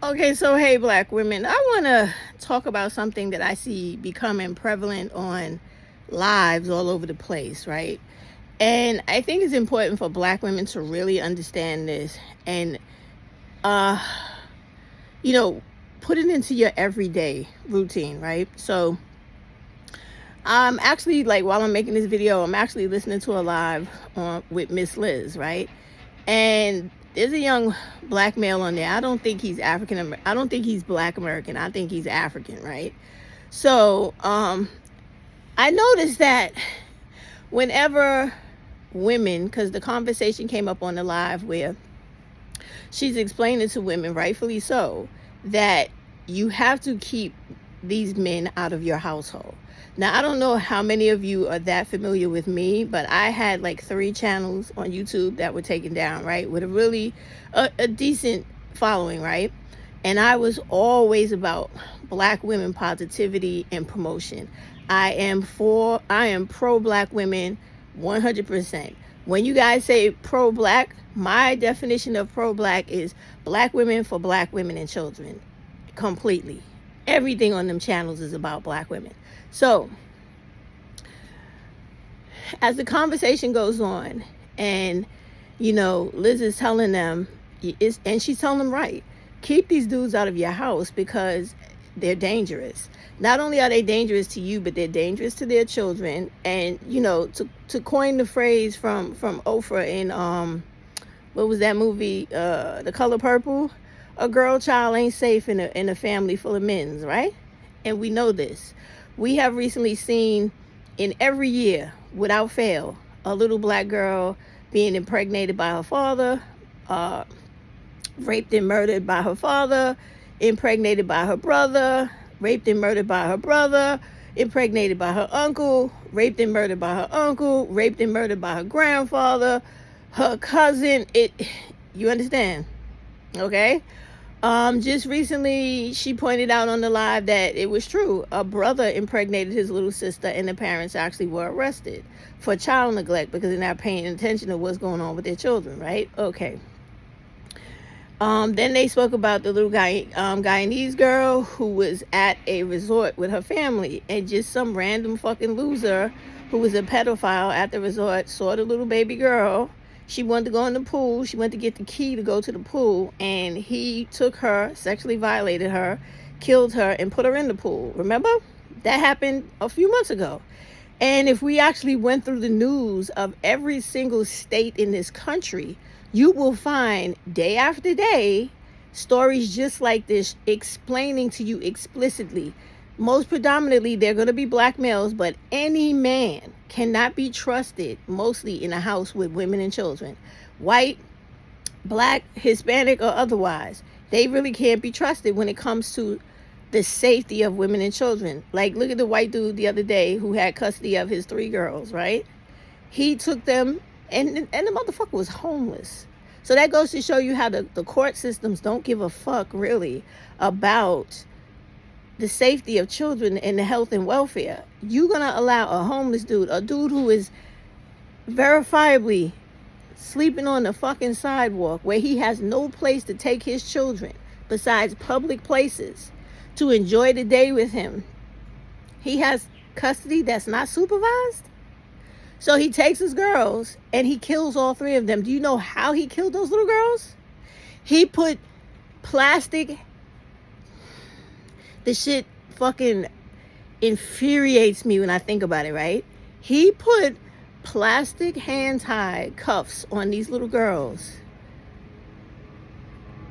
Okay, so hey, black women, I want to talk about something that I see becoming prevalent on lives all over the place, right? And I think it's important for black women to really understand this and, uh, you know, put it into your everyday routine, right? So, I'm actually like while I'm making this video, I'm actually listening to a live on with Miss Liz, right? And there's a young black male on there. I don't think he's I don't think he's black American. I think he's African, right? So, I noticed that whenever women, because the conversation came up on the live where she's explaining to women, rightfully so, that you have to keep these men out of your household. Now, I don't know how many of you are that familiar with me, but I had like 3 channels on YouTube that were taken down, right? With a really a decent following, right? And I was always about black women positivity and promotion. I am pro black women 100%. When you guys say pro black, my definition of pro black is black women for black women and children. Completely. Everything on them channels is about black women. So, as the conversation goes on, and Liz is telling them, and she's telling them right, keep these dudes out of your house because they're dangerous. Not only are they dangerous to you, but they're dangerous to their children. And to coin the phrase from Oprah in what was that movie, The Color Purple, a girl child ain't safe in a family full of men's, right? And we know this. We have recently seen in every year, without fail, a little black girl being impregnated by her father, raped and murdered by her father, impregnated by her brother, raped and murdered by her brother, impregnated by her uncle, raped and murdered by her uncle, raped and murdered by her grandfather, her cousin. You understand? Okay? Just recently, she pointed out on the live that it was true. A brother impregnated his little sister, and the parents actually were arrested for child neglect because they're not paying attention to what's going on with their children, right? Okay. Then they spoke about the little Guyanese girl who was at a resort with her family, and just some random fucking loser who was a pedophile at the resort saw the little baby girl. She wanted to go in the pool. She went to get the key to go to the pool, and he took her, sexually violated her, killed her, and put her in the pool. Remember? That happened a few months ago. And if we actually went through the news of every single state in this country, you will find day after day stories just like this explaining to you explicitly. Most predominantly, they're going to be black males, but any man cannot be trusted, mostly in a house with women and children. White, black, Hispanic, or otherwise. They really can't be trusted when it comes to the safety of women and children. Like, look at the white dude the other day who had custody of his 3 girls, right? He took them, and the motherfucker was homeless. So that goes to show you how the court systems don't give a fuck, really, about the safety of children and the health and welfare. You're going to allow a homeless dude, a dude who is verifiably sleeping on the fucking sidewalk where he has no place to take his children besides public places, to enjoy the day with him. He has custody that's not supervised. So he takes his girls and he kills all 3 of them. Do you know how he killed those little girls? He put plastic. The shit fucking infuriates me when I think about it, right? He put plastic hand-tied cuffs on these little girls,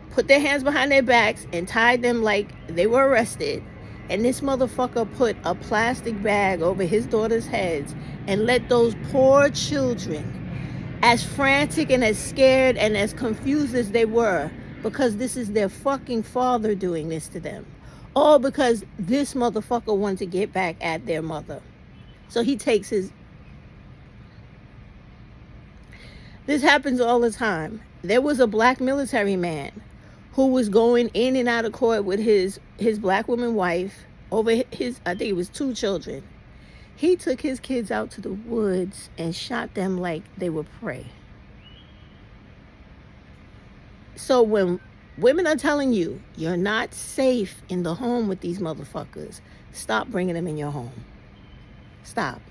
put their hands behind their backs, and tied them like they were arrested. And this motherfucker put a plastic bag over his daughter's heads and let those poor children, as frantic and as scared and as confused as they were, because this is their fucking father doing this to them. All because this motherfucker wanted to get back at their mother. So he takes his... This happens all the time. There was a black military man who was going in and out of court with his black woman wife over his, I think it was 2 children. He took his kids out to the woods and shot them like they were prey. So when Women are telling you, you're not safe in the home with these motherfuckers. Stop bringing them in your home. Stop.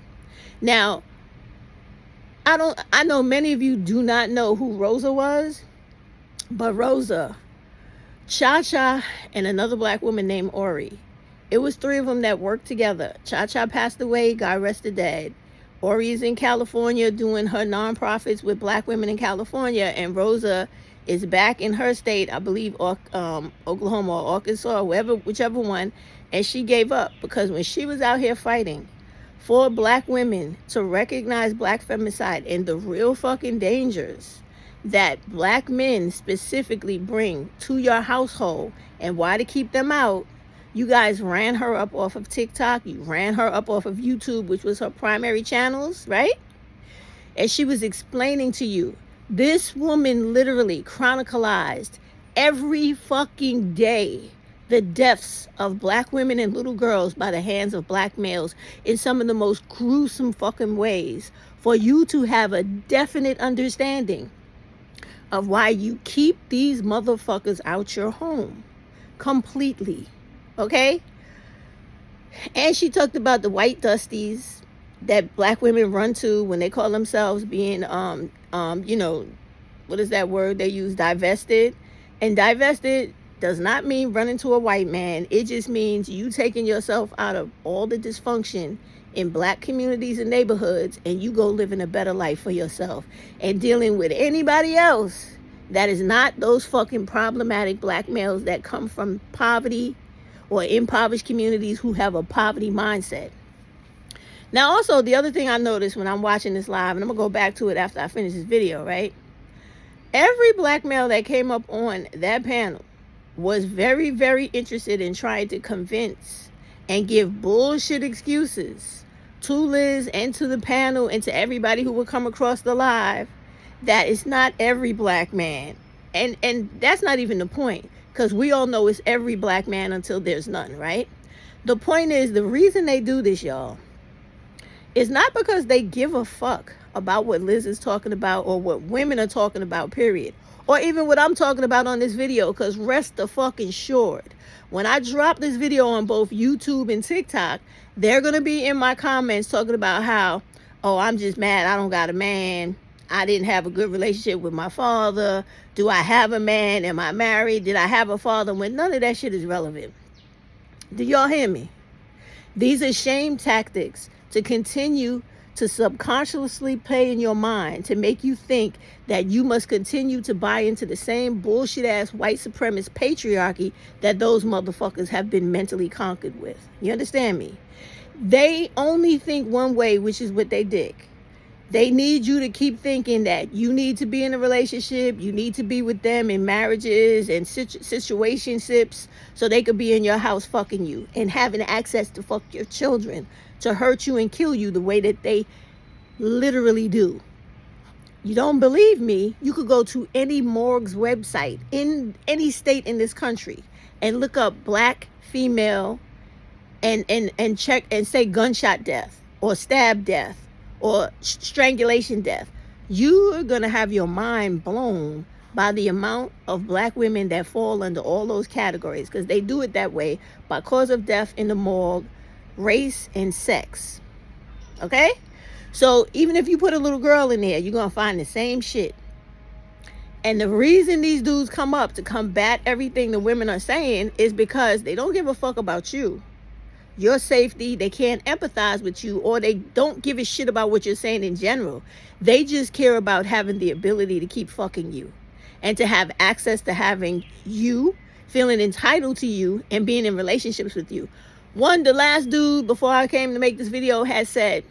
Now, I know many of you do not know who Rosa was, but Rosa, Cha-Cha, and another black woman named Ori. It was three of them that worked together. Cha-Cha passed away, God rest her dead. Ori is in California doing her nonprofits with black women in California, and Rosa is back in her state, I believe, Oklahoma or Arkansas, whichever one, and she gave up because when she was out here fighting for black women to recognize black femicide and the real fucking dangers that black men specifically bring to your household and why to keep them out, you guys ran her up off of TikTok. You ran her up off of YouTube, which was her primary channels, right? And she was explaining to you, this woman literally chronicalized every fucking day the deaths of black women and little girls by the hands of black males in some of the most gruesome fucking ways for you to have a definite understanding of why you keep these motherfuckers out your home completely. Okay? And she talked about the white dusties that black women run to when they call themselves being what is that word they use, divested? And divested does not mean running to a white man. It just means you taking yourself out of all the dysfunction in black communities and neighborhoods, and you go living a better life for yourself and dealing with anybody else that is not those fucking problematic black males that come from poverty or impoverished communities who have a poverty mindset. Now, also, the other thing I noticed when I'm watching this live, and I'm going to go back to it after I finish this video, right? Every black male that came up on that panel was very, very interested in trying to convince and give bullshit excuses to Liz and to the panel and to everybody who would come across the live that it's not every black man. And that's not even the point, because we all know it's every black man until there's none, right? The point is, the reason they do this, y'all, is not because they give a fuck about what Liz is talking about or what women are talking about, period. Or even what I'm talking about on this video, because rest the fucking assured, when I drop this video on both YouTube and TikTok, they're going to be in my comments talking about how, oh, I'm just mad I don't got a man. I didn't have a good relationship with my father. Do I have a man? Am I married? Did I have a father? When none of that shit is relevant. Do y'all hear me? These are shame tactics to continue to subconsciously play in your mind to make you think that you must continue to buy into the same bullshit ass white supremacist patriarchy that those motherfuckers have been mentally conquered with. You understand me? They only think one way, which is what they dig. They need you to keep thinking that you need to be in a relationship, you need to be with them in marriages and situationships so they could be in your house fucking you and having access to fuck your children, to hurt you and kill you the way that they literally do. You don't believe me? You could go to any morgue's website in any state in this country and look up black female and check and say gunshot death or stab death or strangulation death. You are going to have your mind blown by the amount of black women that fall under all those categories, because they do it that way by cause of death in the morgue, race, and sex. Okay? So even if you put a little girl in there, you're going to find the same shit. And the reason these dudes come up to combat everything the women are saying is because they don't give a fuck about you, your safety. They can't empathize with you, or they don't give a shit about what you're saying in general. They just care about having the ability to keep fucking you and to have access to having you, feeling entitled to you, and being in relationships with you. The last dude before I came to make this video had said,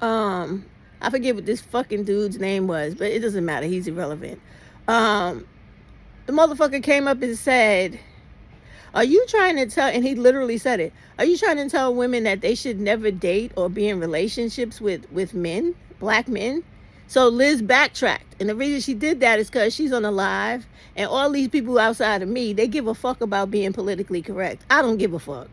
I forget what this fucking dude's name was, but it doesn't matter. He's irrelevant. The motherfucker came up and said, are you trying to tell, and he literally said it, are you trying to tell women that they should never date or be in relationships with men, black men? So Liz backtracked. And the reason she did that is because she's on a live, and all these people outside of me, they give a fuck about being politically correct. I don't give a fuck.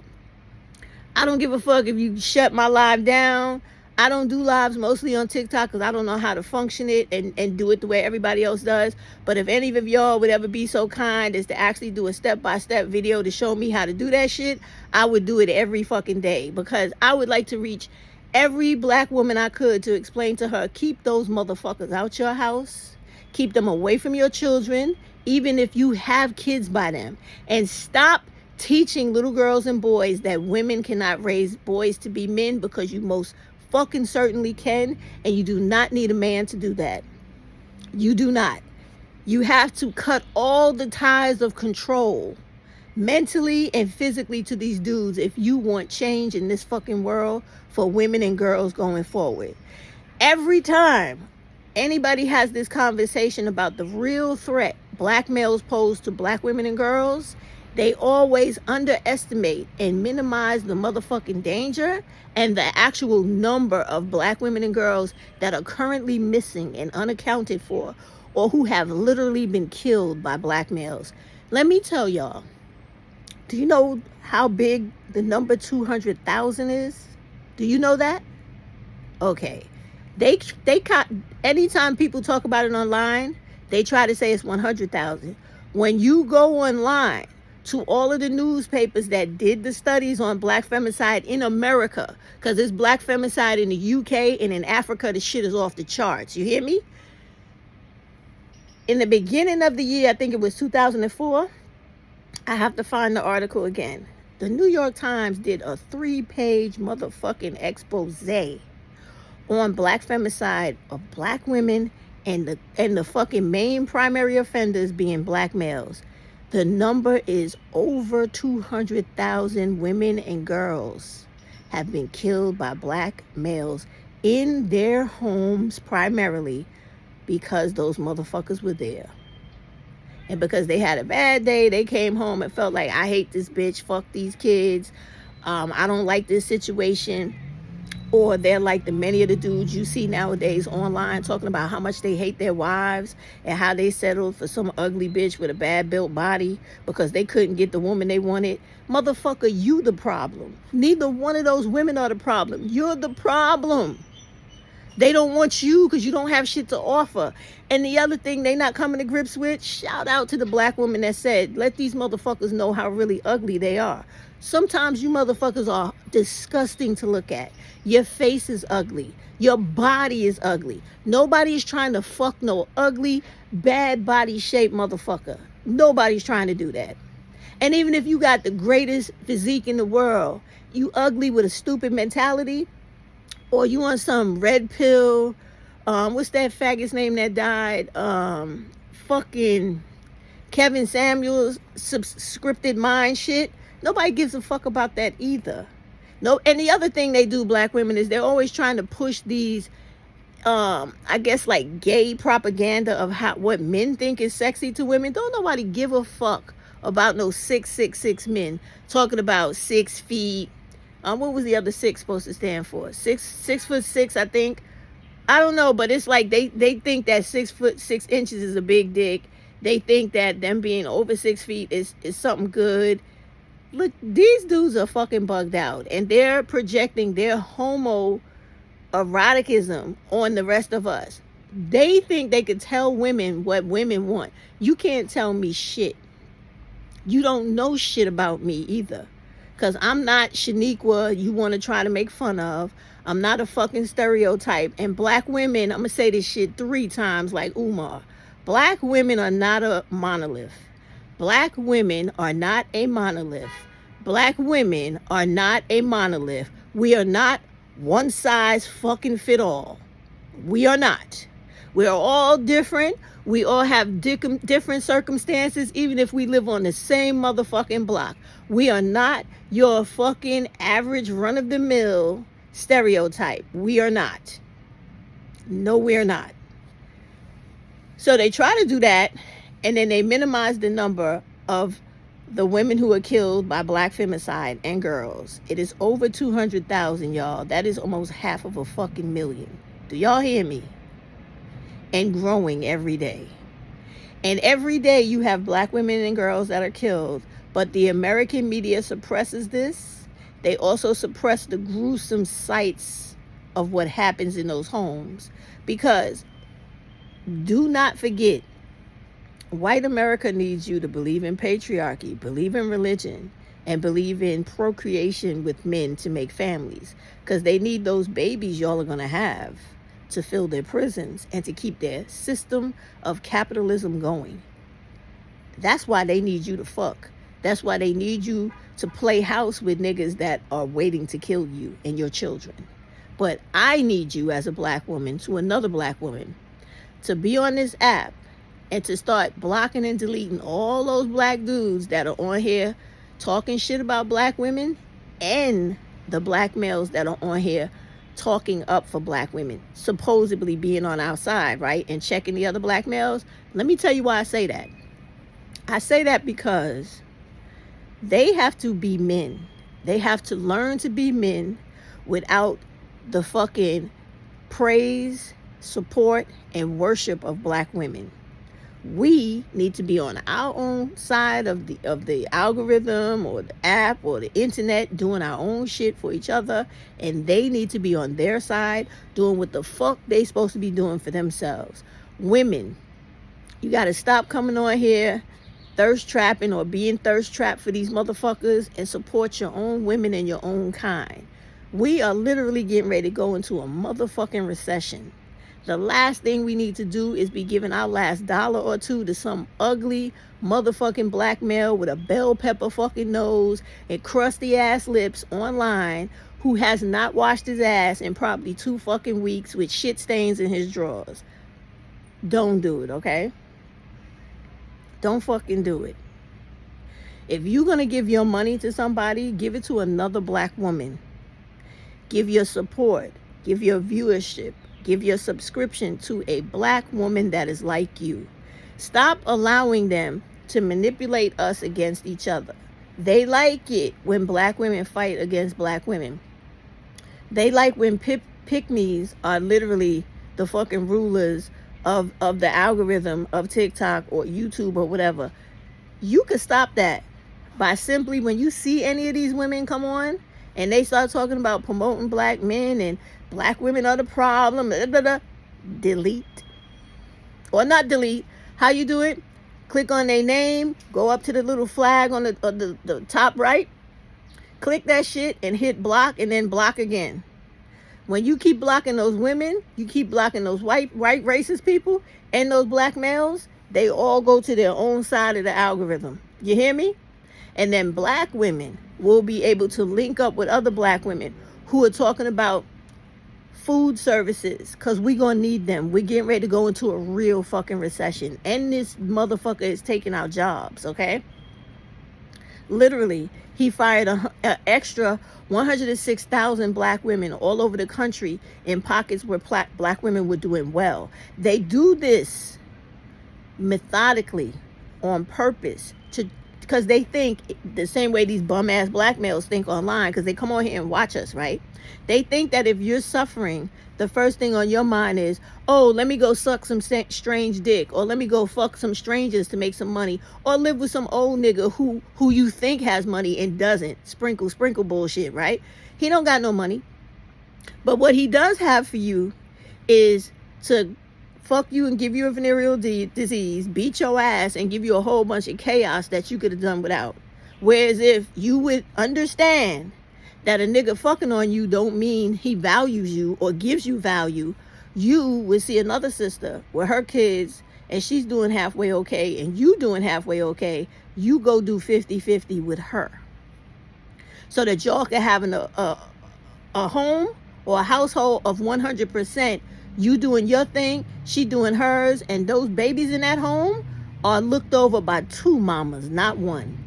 I don't give a fuck if you shut my live down. I don't do lives mostly on TikTok because I don't know how to function it and do it the way everybody else does. But if any of y'all would ever be so kind as to actually do a step-by-step video to show me how to do that shit, I would do it every fucking day, because I would like to reach every black woman I could to explain to her, keep those motherfuckers out your house, keep them away from your children, even if you have kids by them, and stop teaching little girls and boys that women cannot raise boys to be men, because you most fucking certainly can, and you do not need a man to do that. You do not. You have to cut all the ties of control, mentally and physically, to these dudes if you want change in this fucking world for women and girls going forward. Every time anybody has this conversation about the real threat black males pose to black women and girls, they always underestimate and minimize the motherfucking danger and the actual number of black women and girls that are currently missing and unaccounted for, or who have literally been killed by black males. Let me tell y'all, do you know how big the number 200,000 is? Do you know that? Okay. They anytime people talk about it online, they try to say it's 100,000. When you go online to all of the newspapers that did the studies on black femicide in America, because there's black femicide in the UK and in Africa, the shit is off the charts. You hear me? In the beginning of the year, I think it was 2004, I have to find the article again. The New York Times did a 3-page motherfucking expose on black femicide of black women and the fucking main primary offenders being black males. The number is over 200,000 women and girls have been killed by black males in their homes, primarily because those motherfuckers were there. And because they had a bad day, they came home and felt like, I hate this bitch, fuck these kids, I don't like this situation. Or they're like the many of the dudes you see nowadays online talking about how much they hate their wives and how they settled for some ugly bitch with a bad built body because they couldn't get the woman they wanted. Motherfucker, you the problem. Neither one of those women are the problem. You're the problem. They don't want you because you don't have shit to offer. And the other thing they not coming to grips with, shout out to the black woman that said, let these motherfuckers know how really ugly they are. Sometimes you motherfuckers are disgusting to look at. Your face is ugly. Your body is ugly. Nobody's trying to fuck no ugly, bad body shape motherfucker. Nobody's trying to do that. And even if you got the greatest physique in the world, you ugly with a stupid mentality, or you on some red pill, what's that faggot's name that died? Fucking Kevin Samuels scripted mind shit. Nobody gives a fuck about that either. No, and the other thing they do, black women, is they're always trying to push these, I guess, like gay propaganda of what men think is sexy to women. Don't nobody give a fuck about no 6'6" men talking about 6 feet. What was the other 6 supposed to stand for? 6'6", I think. I don't know, but it's like they think that 6'6" is a big dick. They think that them being over 6 feet is something good. Look, these dudes are fucking bugged out, and they're projecting their homo eroticism on the rest of us. They think they could tell women what women want. You can't tell me shit. You don't know shit about me either. Because I'm not Shaniqua you want to try to make fun of. I'm not a fucking stereotype. And black women, I'm going to say this shit 3 times like Umar. Black women are not a monolith. Black women are not a monolith. Black women are not a monolith. We are not one size fucking fit all. We are not. We are all different. We all have different circumstances, even if we live on the same motherfucking block. We are not your fucking average run-of-the-mill stereotype. We are not. No, we're not. So they try to do that, and then they minimize the number of the women who are killed by black femicide and girls. It is over 200,000, y'all. That is almost half of a fucking million. Do y'all hear me? And growing every day. And every day you have black women and girls that are killed, but the American media suppresses this. They also suppress the gruesome sights of what happens in those homes. Because do not forget, white America needs you to believe in patriarchy, believe in religion, and believe in procreation with men to make families. Because they need those babies y'all are going to have to fill their prisons and to keep their system of capitalism going. That's why they need you to fuck. That's why they need you to play house with niggas that are waiting to kill you and your children. But I need you as a black woman to another black woman to be on this app and to start blocking and deleting all those black dudes that are on here talking shit about black women, and the black males that are on here talking up for black women, supposedly being on our side, right? And checking the other black males. Let me tell you why I say that. I say that because they have to be men. They have to learn to be men without the fucking praise, support, and worship of black women. We need to be on our own side of the algorithm or the app or the internet, doing our own shit for each other, and they need to be on their side doing what the fuck they supposed to be doing for themselves. Women, you got to stop coming on here thirst trapping or being thirst trapped for these motherfuckers and support your own women and your own kind. We are literally getting ready to go into a motherfucking recession. The last thing we need to do is be giving our last dollar or two to some ugly motherfucking black male with a bell pepper fucking nose and crusty ass lips online who has not washed his ass in probably 2 fucking weeks with shit stains in his drawers. Don't do it, okay? Don't fucking do it. If you're gonna give your money to somebody, give it to another black woman. Give your support, give your viewership, give your subscription to a black woman that is like you. Stop allowing them to manipulate us against each other. They like it when black women fight against black women. They like when pick-me's are literally the fucking rulers of the algorithm of TikTok or YouTube or whatever. You could stop that by simply, when you see any of these women come on and they start talking about promoting black men and black women are the problem, blah, blah, blah, delete. Or not delete. How you do it? Click on their name, go up to the little flag on the top right, click that shit and hit block, and then block again. When you keep blocking those women, you keep blocking those white racist people and those black males, they all go to their own side of the algorithm. You hear me? And then black women will be able to link up with other black women who are talking about food services, because we're going to need them. We're getting ready to go into a real fucking recession. And this motherfucker is taking our jobs, okay? Literally, he fired an extra 106,000 black women all over the country in pockets where black women were doing well. They do this methodically, on purpose, because they think the same way these bum ass black males think online, because they come on here and watch us, right? They think that if you're suffering, the first thing on your mind is, oh, let me go suck some strange dick, or let me go fuck some strangers to make some money, or live with some old nigga who you think has money and doesn't. Sprinkle bullshit, right? He don't got no money. But what he does have for you is to fuck you and give you a venereal disease, beat your ass, and give you a whole bunch of chaos that you could have done without. Whereas if you would understand that a nigga fucking on you don't mean he values you or gives you value, you would see another sister with her kids and she's doing halfway okay and you doing halfway okay. You go do 50-50 with her, so that y'all can have a home or a household of 100%. You doing your thing, she doing hers, and those babies in that home are looked over by 2 mamas, not 1.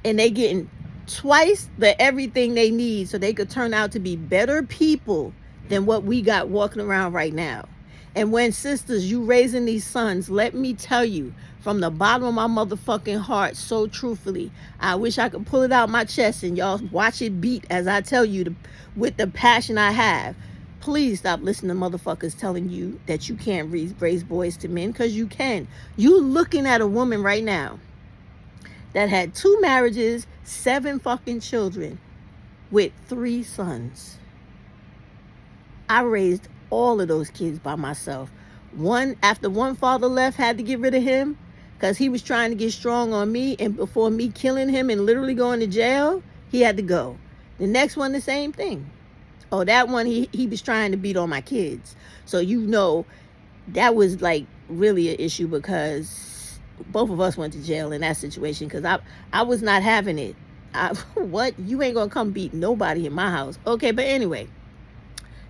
And they getting twice the everything they need so they could turn out to be better people than what we got walking around right now. And when, sisters, you raising these sons, let me tell you from the bottom of my motherfucking heart, so truthfully, I wish I could pull it out my chest and y'all watch it beat as I tell you with the passion I have. Please stop listening to motherfuckers telling you that you can't raise boys to men, because you can. You looking at a woman right now that had 2 marriages, 7 fucking children with 3 sons. I raised all of those kids by myself. After one father left, had to get rid of him because he was trying to get strong on me, and before me killing him and literally going to jail, he had to go. The next one, the same thing. Oh, that one, he was trying to beat on my kids. So that was like really an issue because both of us went to jail in that situation because I was not having it. What? You ain't gonna come beat nobody in my house. Okay, but anyway,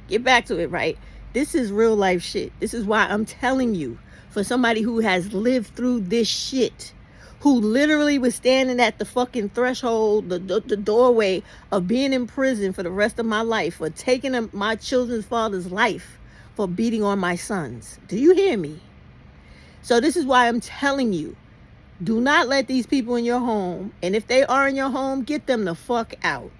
get back to it, right? This is real life shit. This is why I'm telling you, for somebody who has lived through this shit, who literally was standing at the fucking threshold, the doorway of being in prison for the rest of my life, for taking my children's father's life, for beating on my sons. Do you hear me? So this is why I'm telling you, do not let these people in your home, and if they are in your home, get them the fuck out.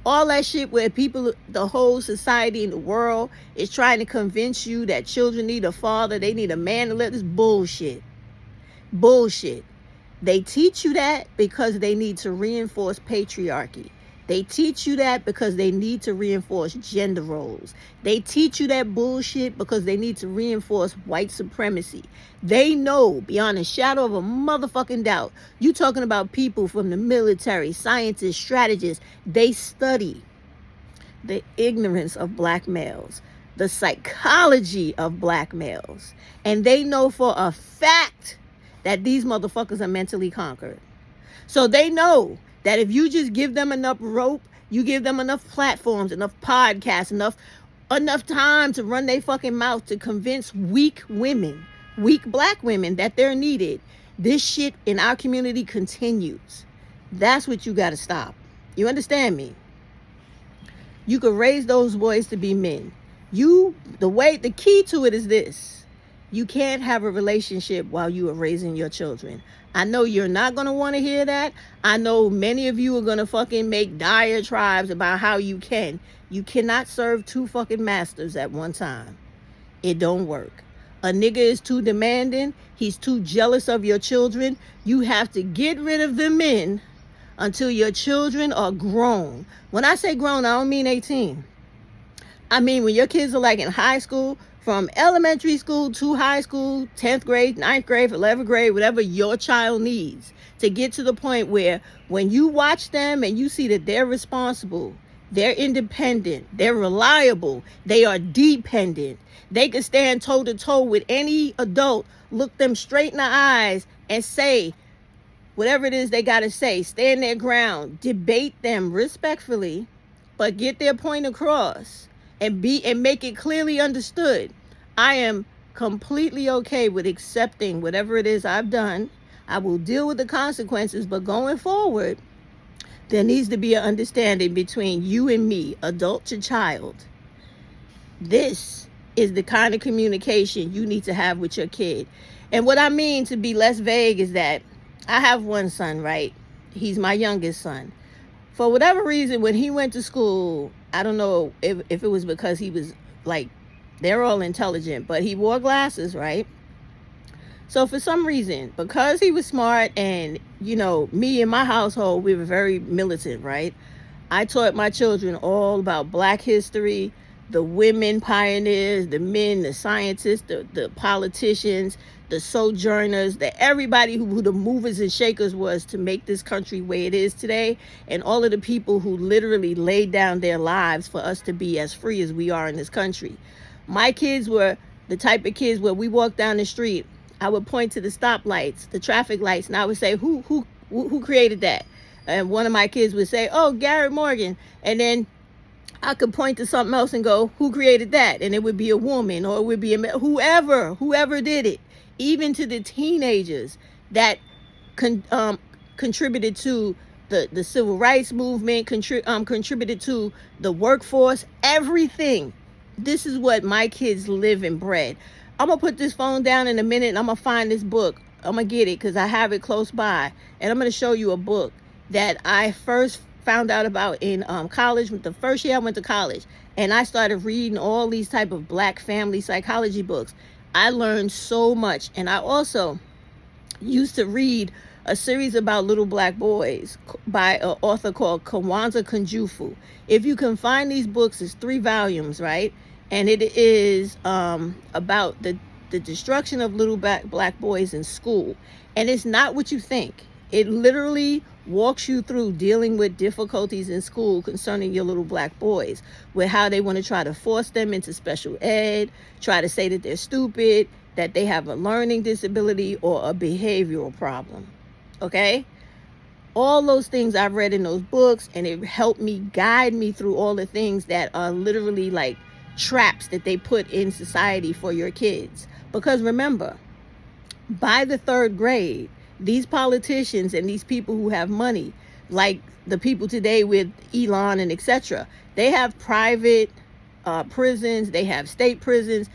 All that shit where people, the whole society in the world is trying to convince you that children need a father, they need a man to live. This bullshit. Bullshit. They teach you that because they need to reinforce patriarchy. They teach you that because they need to reinforce gender roles. They teach you that bullshit because they need to reinforce white supremacy. They know beyond a shadow of a motherfucking doubt. You talking about people from the military, scientists, strategists. They study the ignorance of black males, the psychology of black males. And they know for a fact that these motherfuckers are mentally conquered. So they know that if you just give them enough rope, you give them enough platforms, enough podcasts, enough time to run their fucking mouth to convince weak women, weak black women that they're needed, this shit in our community continues. That's what you got to stop. You understand me? You could raise those boys to be men. The key to it is this. You can't have a relationship while you are raising your children. I know you're not going to want to hear that. I know many of you are going to fucking make diatribes about how you can. You cannot serve two fucking masters at one time. It don't work. A nigga is too demanding. He's too jealous of your children. You have to get rid of the men until your children are grown. When I say grown, I don't mean 18. I mean when your kids are like in high school, from elementary school to high school, 10th grade, 9th grade, 11th grade, whatever your child needs, to get to the point where when you watch them and you see that they're responsible, they're independent, they're reliable, they are dependent, they can stand toe to toe with any adult, look them straight in the eyes and say whatever it is they got to say, stand their ground, debate them respectfully, but get their point across and make it clearly understood. I am completely okay with accepting whatever it is I've done. I will deal with the consequences, but going forward, there needs to be an understanding between you and me, adult to child. This is the kind of communication you need to have with your kid. And what I mean, to be less vague, is that I have one son, right? He's my youngest son. For whatever reason, when he went to school, I don't know if it was because he was like, they're all intelligent, but he wore glasses, right? So for some reason, because he was smart and, me and my household, we were very militant, right? I taught my children all about Black history, the women pioneers, the men, the scientists, the politicians, the sojourners, everybody who the movers and shakers was to make this country where it is today, and all of the people who literally laid down their lives for us to be as free as we are in this country. My kids were the type of kids where we walked down the street, I would point to the stoplights, the traffic lights, and I would say, who created that? And one of my kids would say, oh, Garrett Morgan. And then I could point to something else and go, who created that? And it would be a woman, or it would be whoever did it. Even to the teenagers that contributed to the civil rights movement, contributed to the workforce, everything. This is what my kids live and bred. I'm going to put this phone down in a minute and I'm going to find this book. I'm going to get it because I have it close by. And I'm going to show you a book that I first found out about in college, the first year I went to college. And I started reading all these type of Black family psychology books. I learned so much. And I also used to read a series about little Black boys by an author called Kwanzaa Kunjufu. If you can find these books, it's 3 volumes, right? and it is about the destruction of little black boys in school. And it's not what you think. It literally walks you through dealing with difficulties in school concerning your little black boys, with how they want to try to force them into special ed, try to say that they're stupid, that they have a learning disability or a behavioral problem. Okay? All those things I've read in those books, and it helped me guide me through all the things that are literally like traps that they put in society for your kids. Because remember, by the 3rd grade, these politicians and these people who have money, like the people today with Elon and etc., they have private prisons, they have state prisons.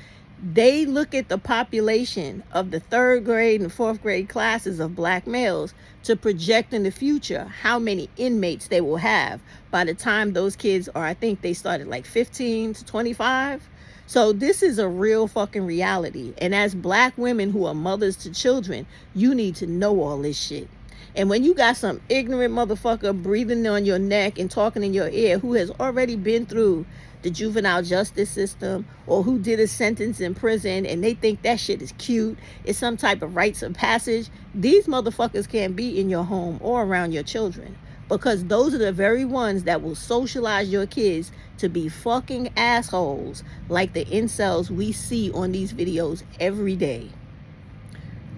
They look at the population of the 3rd grade and 4th grade classes of black males to project in the future how many inmates they will have by the time those kids are, I think they started like 15 to 25. So this is a real fucking reality. And as black women who are mothers to children, you need to know all this shit. And when you got some ignorant motherfucker breathing on your neck and talking in your ear who has already been through the juvenile justice system, or who did a sentence in prison, and they think that shit is cute, it's some type of rites of passage, these motherfuckers can't be in your home or around your children, because those are the very ones that will socialize your kids to be fucking assholes like the incels we see on these videos every day.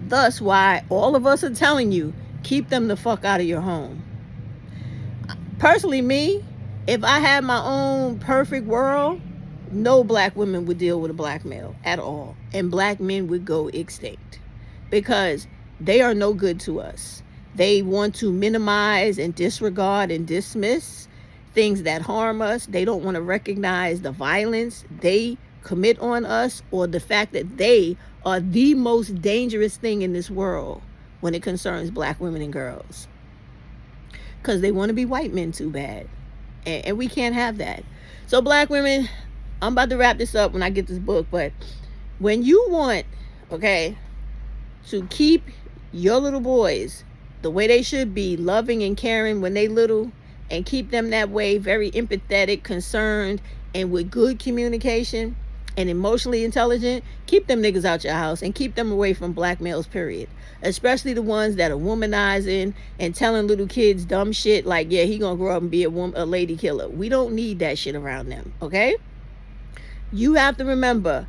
Thus why all of us are telling you, keep them the fuck out of your home. Personally, me, if I had my own perfect world, no black women would deal with a black male at all. And black men would go extinct, because they are no good to us. They want to minimize and disregard and dismiss things that harm us. They don't want to recognize the violence they commit on us, or the fact that they are the most dangerous thing in this world when it concerns black women and girls. Because they want to be white men too bad. And we can't have that. So black women, I'm about to wrap this up when I get this book, but when you want, okay, to keep your little boys the way they should be, loving and caring when they little, and keep them that way, very empathetic, concerned, and with good communication and emotionally intelligent, keep them niggas out your house and keep them away from black males, period. Especially the ones that are womanizing and telling little kids dumb shit like, yeah, he gonna grow up and be a lady killer. We don't need that shit around them, okay? You have to remember,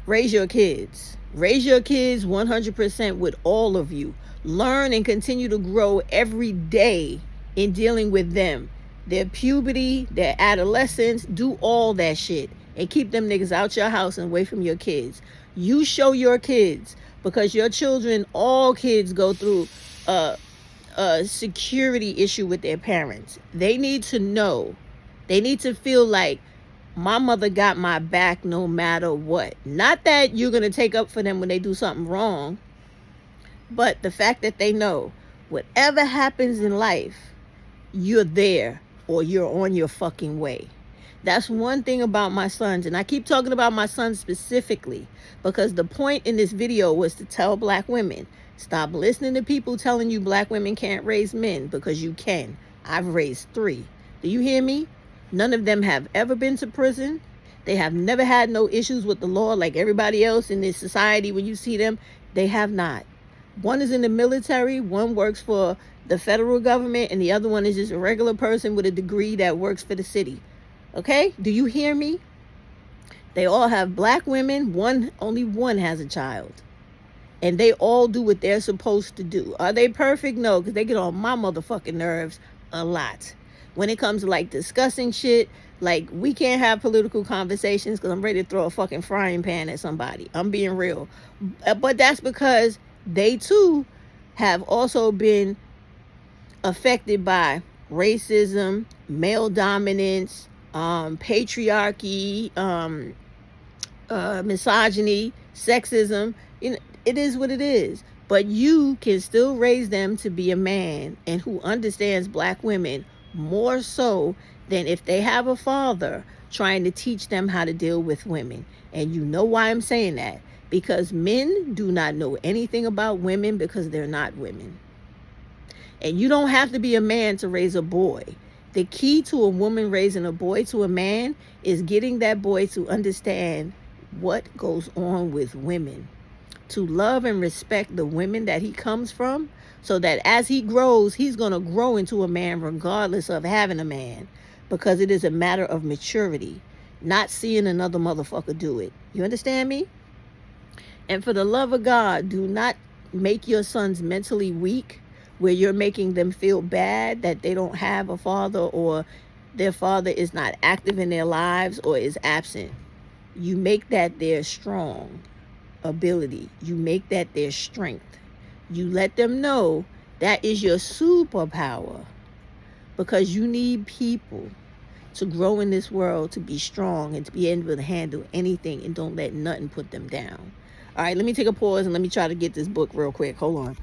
raise your kids. Raise your kids 100% with all of you. Learn and continue to grow every day in dealing with them. Their puberty, their adolescence, do all that shit. And keep them niggas out your house and away from your kids. You show your kids, because your children, all kids go through a security issue with their parents. They need to know. They need to feel like my mother got my back no matter what. Not that you're going to take up for them when they do something wrong, but the fact that they know whatever happens in life, you're there or you're on your fucking way. That's one thing about my sons, and I keep talking about my sons specifically because the point in this video was to tell black women, stop listening to people telling you black women can't raise men, because you can. I've raised 3. Do you hear me? None of them have ever been to prison. They have never had no issues with the law like everybody else in this society. When you see them, they have not. One is in the military, one works for the federal government, and the other one is just a regular person with a degree that works for the city. Okay? Do you hear me? They all have black women. Only one has a child. And they all do what they're supposed to do. Are they perfect? No, because they get on my motherfucking nerves a lot. When it comes to like discussing shit, like we can't have political conversations because I'm ready to throw a fucking frying pan at somebody. I'm being real. But that's because they too have also been affected by racism, male dominance, patriarchy, misogyny, sexism. You know, it is what it is. But you can still raise them to be a man and who understands black women more so than if they have a father trying to teach them how to deal with women. And you know why I'm saying that? Because men do not know anything about women because they're not women. And you don't have to be a man to raise a boy. The key to a woman raising a boy to a man is getting that boy to understand what goes on with women, to love and respect the women that he comes from, so that as he grows, he's going to grow into a man regardless of having a man, because it is a matter of maturity, not seeing another motherfucker do it. You understand me? And for the love of God, do not make your sons mentally weak where you're making them feel bad that they don't have a father, or their father is not active in their lives or is absent. You make that their strong ability. You make that their strength. You let them know that is your superpower, because you need people to grow in this world, to be strong and to be able to handle anything, and don't let nothing put them down. All right, let me take a pause and let me try to get this book real quick. Hold on.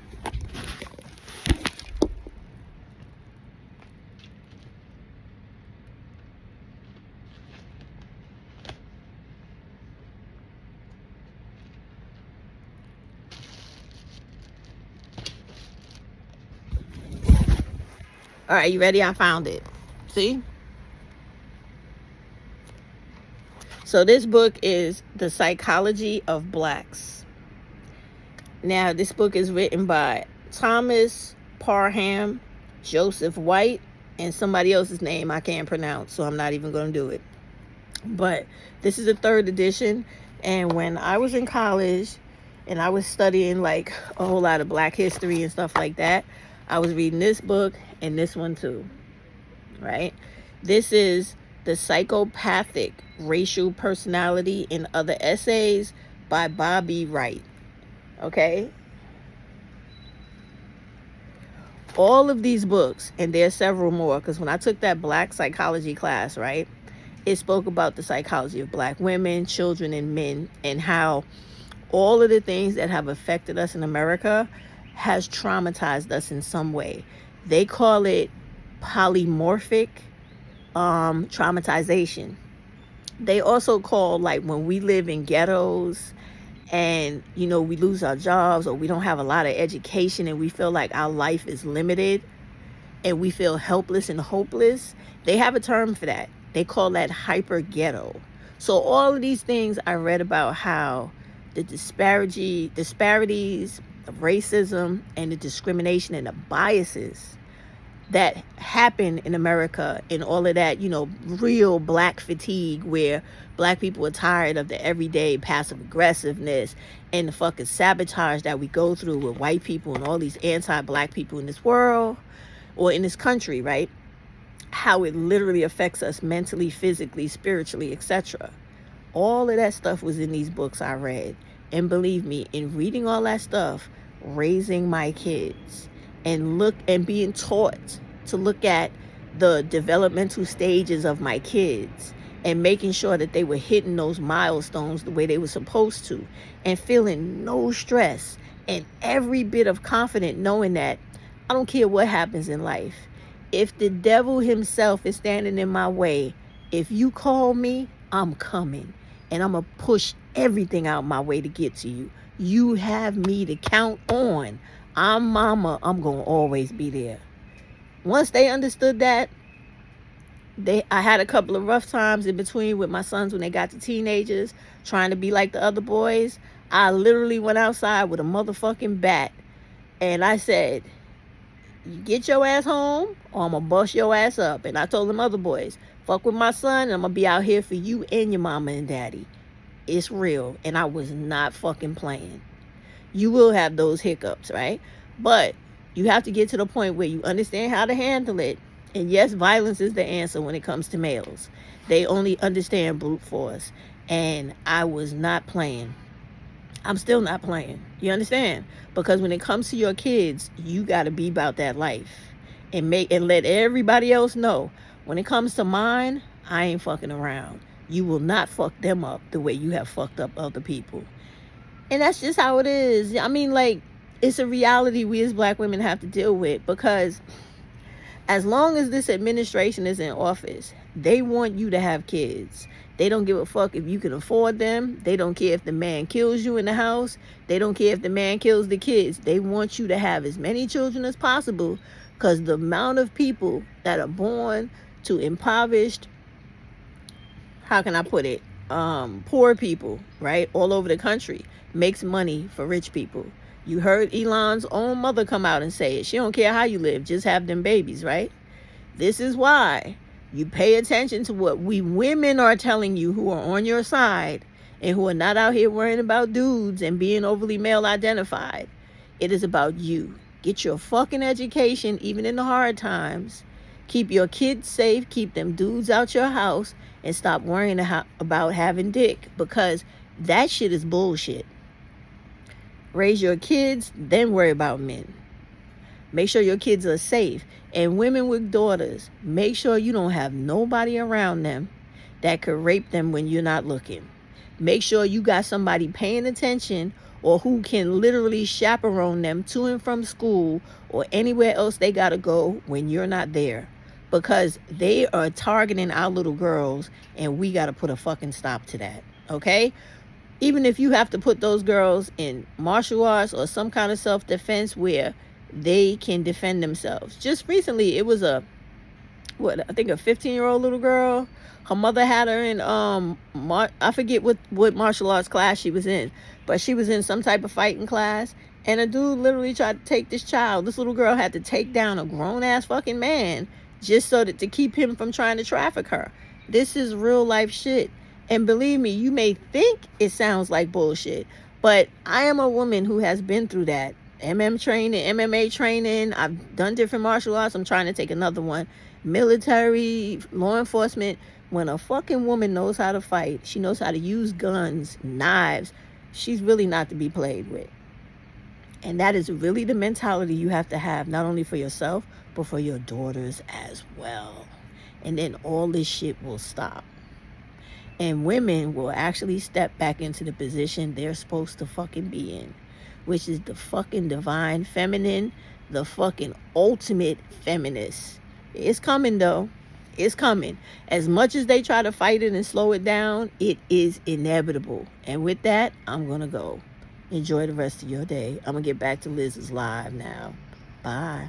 All right, you ready? I found it. See? So this book is The Psychology of Blacks. Now, this book is written by Thomas Parham, Joseph White, and somebody else's name I can't pronounce, so I'm not even going to do it. But this is the 3rd edition, and when I was in college and I was studying like a whole lot of Black history and stuff like that, I was reading this book and this one too, right? This is The Psychopathic Racial Personality and Other Essays by Bobby Wright, okay? All of these books, and there's several more, because when I took that Black psychology class, right, it spoke about the psychology of Black women, children, and men, and how all of the things that have affected us in America has traumatized us in some way. They call it polymorphic traumatization. They also call, like, when we live in ghettos and, you know, we lose our jobs, or we don't have a lot of education and we feel like our life is limited and we feel helpless and hopeless, they have a term for that. They call that hyper ghetto. So all of these things I read about, how the disparities of racism and the discrimination and the biases that happen in America, and all of that, you know, real Black fatigue, where Black people are tired of the everyday passive aggressiveness and the fucking sabotage that we go through with white people and all these anti-Black people in this world or in this country, right? How it literally affects us mentally, physically, spiritually, etc. All of that stuff was in these books I read. And believe me, in reading all that stuff, raising my kids, and being taught to look at the developmental stages of my kids, and making sure that they were hitting those milestones the way they were supposed to, and feeling no stress and every bit of confidence, knowing that I don't care what happens in life. If the devil himself is standing in my way, if you call me, I'm coming, and I'm going to push everything out my way to get to you. You have me to count on. I'm mama. I'm going to always be there. Once they understood that, I had a couple of rough times in between with my sons when they got to teenagers, trying to be like the other boys. I literally went outside with a motherfucking bat, and I said, you get your ass home, or I'm going to bust your ass up. And I told them other boys, fuck with my son, and I'm going to be out here for you and your mama and daddy. It's real. And I was not fucking playing. You will have those hiccups, right? But you have to get to the point where you understand how to handle it. And yes, violence is the answer when it comes to males. They only understand brute force. And I was not playing. I'm still not playing. You understand? Because when it comes to your kids, you got to be about that life. And let everybody else know. When it comes to mine, I ain't fucking around. You will not fuck them up the way you have fucked up other people. And that's just how it is. I mean, like, it's a reality we as Black women have to deal with, because as long as this administration is in office, they want you to have kids. They don't give a fuck if you can afford them. They don't care if the man kills you in the house. They don't care if the man kills the kids. They want you to have as many children as possible Because the amount of people that are born to impoverished, how can I put it, poor people, right, all over the country, makes money for rich people. You heard Elon's own mother come out and say it. She don't care how you live, just have them babies, right? This is why you pay attention to what we women are telling you, who are on your side and who are not out here worrying about dudes and being overly male identified. It is about you. Get your fucking education, even in the hard times. Keep your kids safe. Keep them dudes out your house. And stop worrying about having dick, because that shit is bullshit. Raise your kids, then worry about men. Make sure your kids are safe. And women with daughters, make sure you don't have nobody around them that could rape them when you're not looking. Make sure you got somebody paying attention, or who can literally chaperone them to and from school or anywhere else they gotta go when you're not there. Because they are targeting our little girls, and we gotta put a fucking stop to that, okay? Even if you have to put those girls in martial arts or some kind of self-defense where they can defend themselves. Just recently, it was I think a 15-year-old little girl. Her mother had her in I forget what martial arts class she was in, but she was in some type of fighting class, and a dude literally tried to take this little girl had to take down a grown-ass fucking man just so that to keep him from trying to traffic her. This is real life shit. And believe me, you may think it sounds like bullshit, but I am a woman who has been through that. MMA training. I've done different martial arts. I'm trying to take another one. Military, law enforcement. When a fucking woman knows how to fight, she knows how to use guns, knives, she's really not to be played with. And that is really the mentality you have to have, not only for yourself, but for your daughters as well. And then all this shit will stop. And women will actually step back into the position they're supposed to fucking be in, which is the fucking divine feminine, the fucking ultimate feminist. It's coming, though. It's coming. As much as they try to fight it and slow it down, it is inevitable. And with that, I'm going to go. Enjoy the rest of your day. I'm going to get back to Liz's live now. Bye.